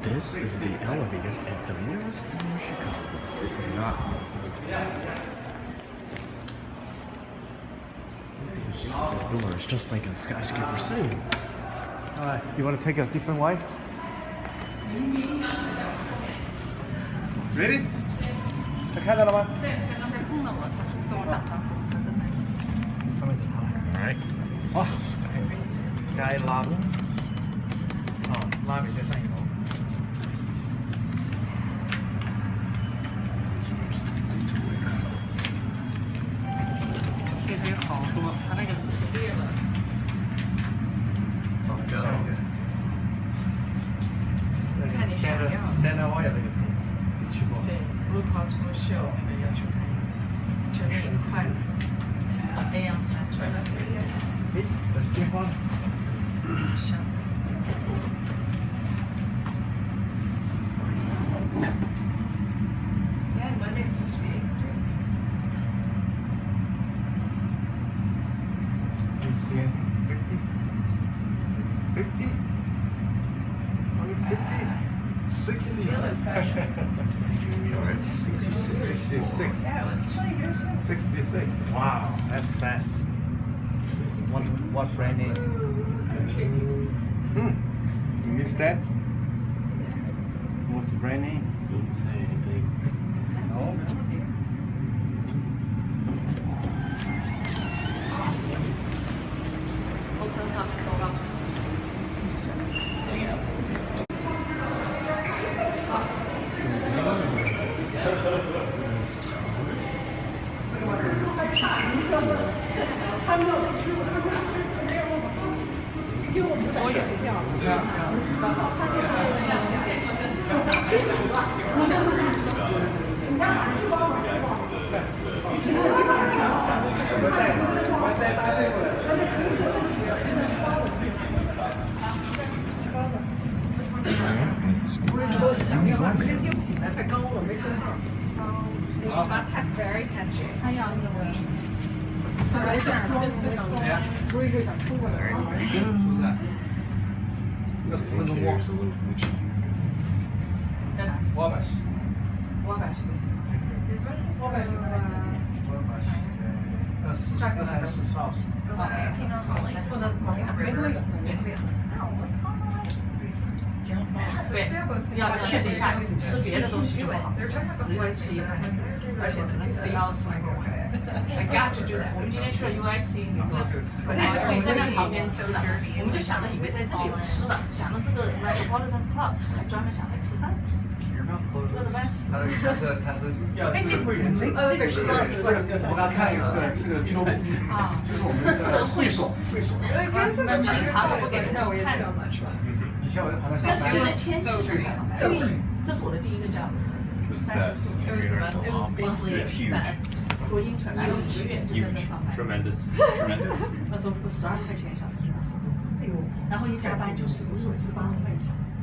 This is the elevator at the Willis Tower, Chicago. This is not. The door is just like in Skyscrapersim. Alright, you want to take a different way? Ready? 他看到了吗？对，刚刚在碰到我，他是跟我打招呼，他真的。上面等他了。Alright. 哦 ，Skylobby。哦，拉比在上一楼。这边有好多，他那个只是裂了。上一个。看你想要。Stand oil 那个你去过？对 ，Blue Cross Blue Shield 那个要去看，就那一块，AM Center 的。诶，那是电话。像。Yeah, Monday's supposed to be 3. Do you see anything? 50? 50? Only 50? 60? You're at 66. 66. Yeah, it was 20 years ago. 66. Wow, that's fast. What brand name? You missed that? What's the brand name? Didn't say anything. No. Open house co-op. Very catchy. 他要那个。有点不是就想出国的而已。是不是？那4个窝。在哪？挖板。挖板是。挖板是那才是 sauce。不能玫瑰的。对，要试一下，吃别的东西就不好吃，直接吃一份，而且只能吃到什么I got to do that。我们今天去了 UIC， 本来是可以在那旁边吃的，我们就想着以为在这里有吃的，想的是个 Metropolitan Club， 还专门想来吃饭，饿得半死。他是要会员证。我刚看了一个是个俱乐部，就是我们的会所。我们平常都不给人看。以前我在旁边上班。但是现在天气很好，所以这是我的第一个假，34年。It was basically best。做 intern 来了1个月就在这上班。Tremendous. 那时候付12块钱一小时就好。哎呦，然后一加班就15、18块一小时。